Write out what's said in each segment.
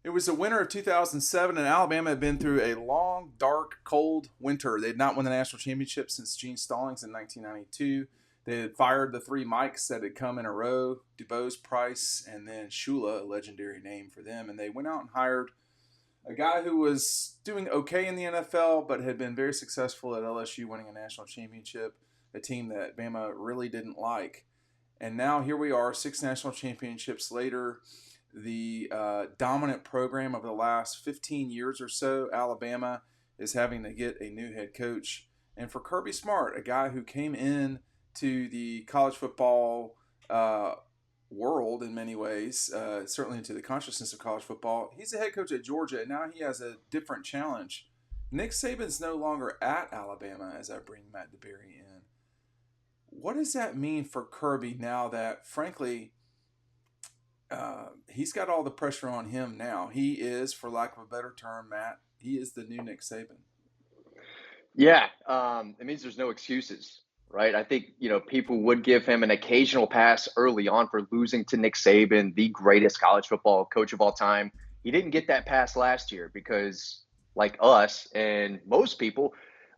It was the winter of 2007, and Alabama had been through a long, dark, cold winter. They had not won the national championship since Gene Stallings in 1992. They had fired the three Mikes that had come in a row, DuBose, Price, and then Shula, a legendary name for them. And they went out and hired a guy who was doing okay in the NFL, but had been very successful at LSU, winning a national championship, a team that Bama really didn't like. And now here we are, six national championships later. The dominant program of the last 15 years or so, Alabama, is having to get a new head coach. And for Kirby Smart, a guy who came in to the college football world in many ways, certainly into the consciousness of college football, he's the head coach at Georgia, and now he has a different challenge. Nick Saban's no longer at Alabama, as I bring Matt DeBerry in. What does that mean for Kirby now that, frankly, he's got all the pressure on him now? He is, for lack of a better term, Matt, he is the new Nick Saban. Yeah, it means there's no excuses, right? I think, people would give him an occasional pass early on for losing to Nick Saban, the greatest college football coach of all time. He didn't get that pass last year because, like us and most people,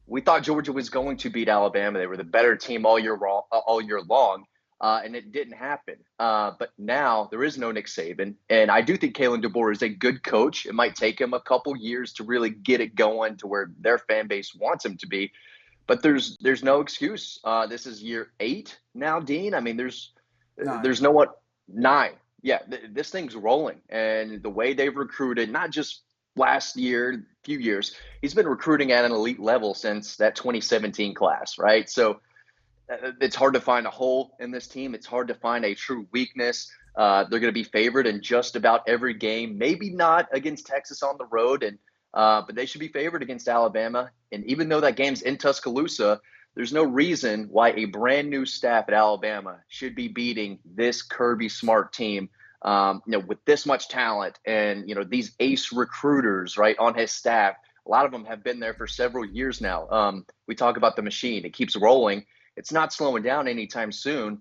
we thought Georgia was going to beat Alabama. They were the better team all year long, and it didn't happen. But now there is no Nick Saban, and I do think Kalen DeBoer is a good coach. It might take him a couple years to really get it going to where their fan base wants him to be. But there's no excuse. This is year 8 now, Dean. I mean, there's no what 9. Yeah, this thing's rolling, and the way they've recruited, not just last year, few years, he's been recruiting at an elite level since that 2017 class, right? So it's hard to find a hole in this team. It's hard to find a true weakness. They're going to be favored in just about every game. Maybe not against Texas on the road, but they should be favored against Alabama. And even though that game's in Tuscaloosa, there's no reason why a brand new staff at Alabama should be beating this Kirby Smart team, with this much talent and, these ace recruiters, right, on his staff. A lot of them have been there for several years now. We talk about the machine. It keeps rolling. It's not slowing down anytime soon,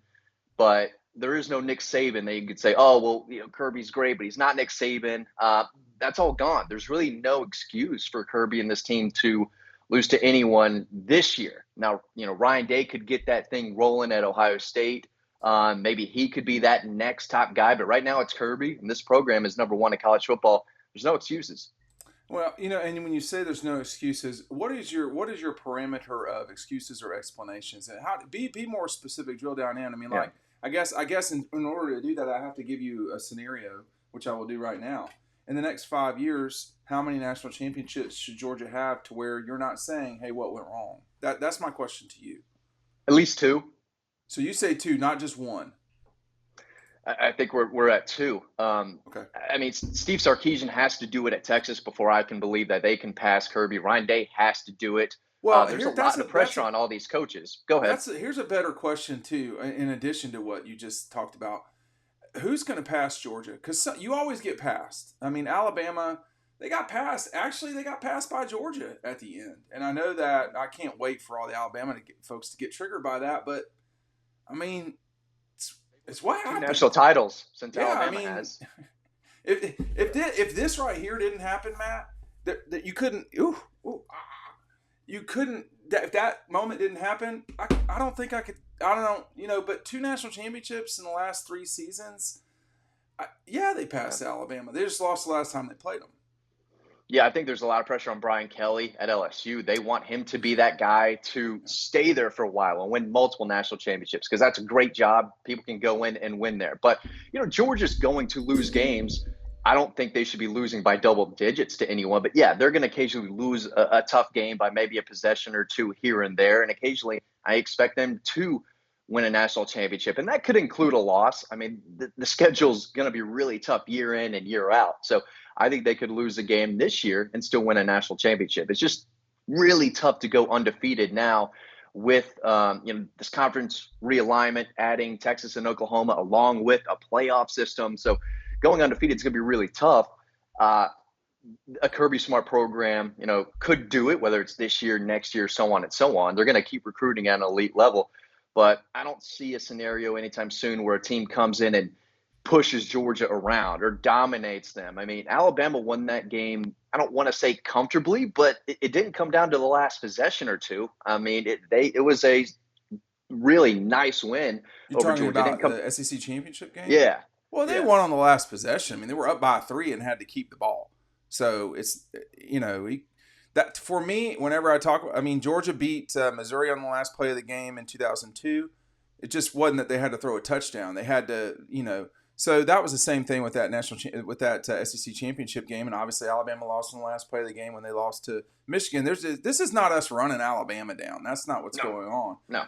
but there is no Nick Saban that you could say, oh, well, Kirby's great, but he's not Nick Saban. That's all gone. There's really no excuse for Kirby and this team to lose to anyone this year. Now, Ryan Day could get that thing rolling at Ohio State. Maybe he could be that next top guy, but right now it's Kirby, and this program is number 1 in college football. There's no excuses. Well, and when you say there's no excuses, what is your parameter of excuses or explanations? And how be more specific, drill down in. I mean, like I guess in order to do that, I have to give you a scenario, which I will do right now. In the next 5 years, how many national championships should Georgia have to where you're not saying, "Hey, what went wrong?" That's my question to you. At least 2. So you say 2, not just 1. I think we're at 2. Okay. I mean, Steve Sarkisian has to do it at Texas before I can believe that they can pass Kirby. Ryan Day has to do it. Well, there's a lot of pressure on all these coaches. Go ahead. Here's a better question too. In addition to what you just talked about, who's going to pass Georgia? Because you always get passed. I mean, Alabama, they got passed. Actually, they got passed by Georgia at the end. And I know that I can't wait for all the Alabama folks to get triggered by that. But I mean, it's what happened. 2 national titles since Yeah, Alabama I mean, has. If this right here didn't happen, Matt, that you couldn't. You couldn't. If that moment didn't happen, I don't think I could. I don't know. But 2 national championships in the last 3 seasons. They passed Alabama. They just lost the last time they played them. Yeah, I think there's a lot of pressure on Brian Kelly at LSU. They want him to be that guy to stay there for a while and win multiple national championships because that's a great job. People can go in and win there. But, Georgia's going to lose games. I don't think they should be losing by double digits to anyone. But, yeah, they're going to occasionally lose a tough game by maybe a possession or 2 here and there. And occasionally I expect them to win a national championship. And that could include a loss. I mean, the schedule's going to be really tough year in and year out. So I think they could lose a game this year and still win a national championship. It's just really tough to go undefeated now with this conference realignment, adding Texas and Oklahoma along with a playoff system. So going undefeated is going to be really tough. A Kirby Smart program, could do it, whether it's this year, next year, so on and so on. They're going to keep recruiting at an elite level. But I don't see a scenario anytime soon where a team comes in and pushes Georgia around or dominates them. I mean, Alabama won that game. I don't want to say comfortably, but it didn't come down to the last possession or two. I mean, it was a really nice win You're over talking Georgia. It didn't about come. the SEC championship game? Yeah, Well, they yeah. won on the last possession. I mean, they were up by 3 and had to keep the ball. So it's that for me. Whenever I talk, I mean, Georgia beat Missouri on the last play of the game in 2002. It just wasn't that they had to throw a touchdown. They had to, So that was the same thing with that SEC championship game, and obviously Alabama lost on the last play of the game when they lost to Michigan. This is not us running Alabama down. That's not what's No, going on. no.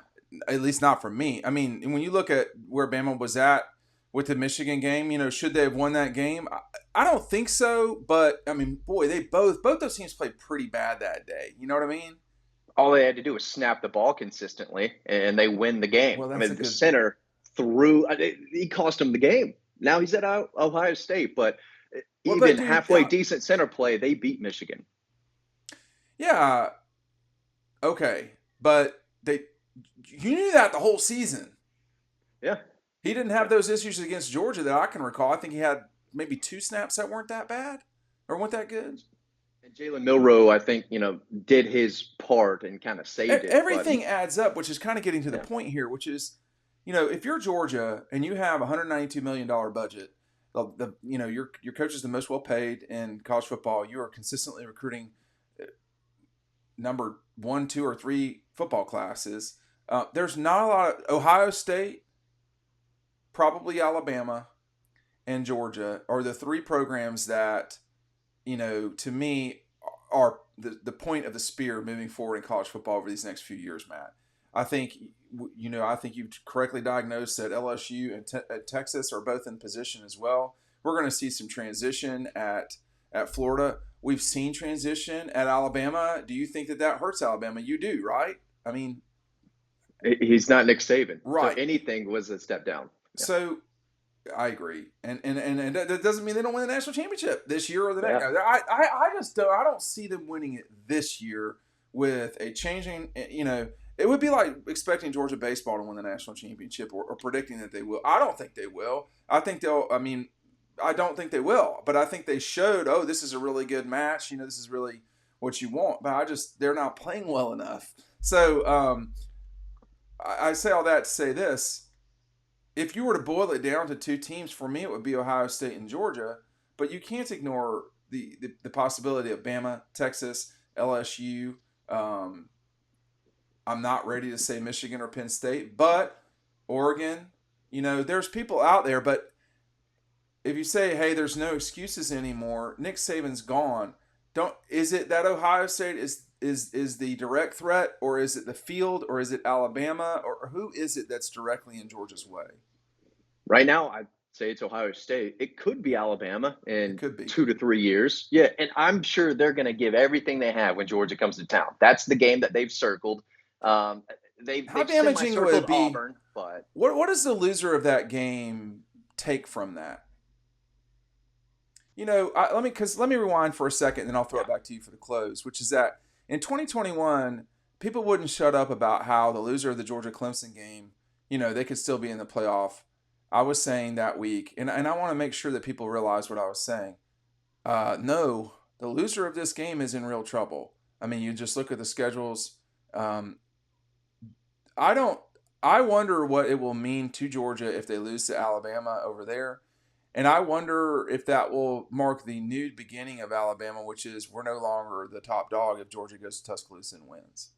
At least not for me. I mean, when you look at where Bama was at with the Michigan game, should they have won that game? I don't think so. But I mean, boy, they both those teams played pretty bad that day. You know what I mean? All they had to do was snap the ball consistently, and they win the game. Well, I that's a mean, the good. center threw. He cost him the game. Now he's at Ohio State, but Well, but even dude, halfway decent center play, they beat Michigan. Yeah. Okay, but you knew that the whole season. Yeah. He didn't have those issues against Georgia that I can recall. I think he had maybe 2 snaps that weren't that bad or weren't that good. And Jalen Milroe, I think, did his part and kind of saved it. Everything adds up, which is kind of getting to the Yeah. point here, which is, if you're Georgia and you have a $192 million budget, your coach is the most well paid in college football. You are consistently recruiting number 1, 2, or 3 football classes. There's not a lot of Ohio State, probably Alabama, and Georgia are the 3 programs that, to me are the point of the spear moving forward in college football over these next few years, Matt. I think you've correctly diagnosed that LSU and Texas are both in position as well. We're going to see some transition at Florida. We've seen transition at Alabama. Do you think that hurts Alabama? You do, right? I mean, he's not Nick Saban, right? So anything was a step down. Yeah. So I agree, and that doesn't mean they don't win the national championship this year or the next. Yeah. I just don't see them winning it this year with a changing. It would be like expecting Georgia baseball to win the national championship or predicting that they will. I don't think they will. I think they'll. I mean, I don't think they will, but I think they showed. Oh, this is a really good match. This is really what you want. But they're not playing well enough. So I say all that to say this. If you were to boil it down to 2 teams, for me, it would be Ohio State and Georgia. But you can't ignore the possibility of Bama, Texas, LSU. I'm not ready to say Michigan or Penn State, but Oregon. There's people out there. But if you say, hey, there's no excuses anymore, Nick Saban's gone. Is it that Ohio State is the direct threat, or is it the field, or is it Alabama, or who is it that's directly in Georgia's way? Right now, I'd say it's Ohio State. It could be Alabama in It could be 2 to 3 years. Yeah, and I'm sure they're going to give everything they have when Georgia comes to town. That's the game that they've circled. They've damaging would it be? Auburn, but what does the loser of that game take from that? Let me rewind for a second, and then I'll throw it back to you for the close, which is that in 2021, people wouldn't shut up about how the loser of the Georgia Clemson game, they could still be in the playoff. I was saying that week, and I want to make sure that people realize what I was saying. No, the loser of this game is in real trouble. I mean, you just look at the schedules. I wonder what it will mean to Georgia if they lose to Alabama over there. And I wonder if that will mark the new beginning of Alabama, which is we're no longer the top dog if Georgia goes to Tuscaloosa and wins.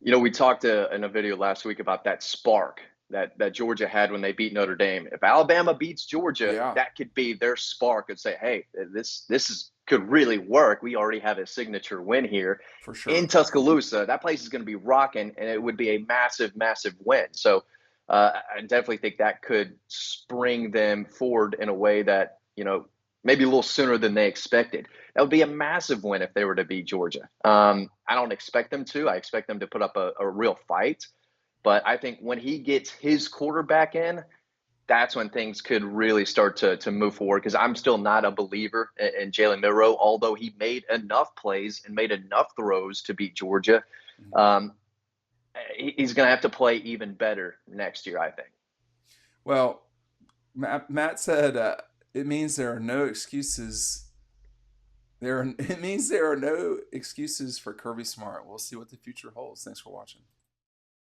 We talked in a video last week about that spark that Georgia had when they beat Notre Dame. If Alabama beats Georgia, that could be their spark and say, hey, this could really work. We already have a signature win here for sure in Tuscaloosa. That place is going to be rocking, and it would be a massive, massive win. So I definitely think that could spring them forward in a way that, maybe a little sooner than they expected. That would be a massive win if they were to beat Georgia. I don't expect them to. I expect them to put up a real fight. But I think when he gets his quarterback in, that's when things could really start to move forward, because I'm still not a believer in Jalen Milroe, although he made enough plays and made enough throws to beat Georgia. He's going to have to play even better next year, I think. Well, Matt said it means there are no excuses. It means there are no excuses for Kirby Smart. We'll see what the future holds. Thanks for watching.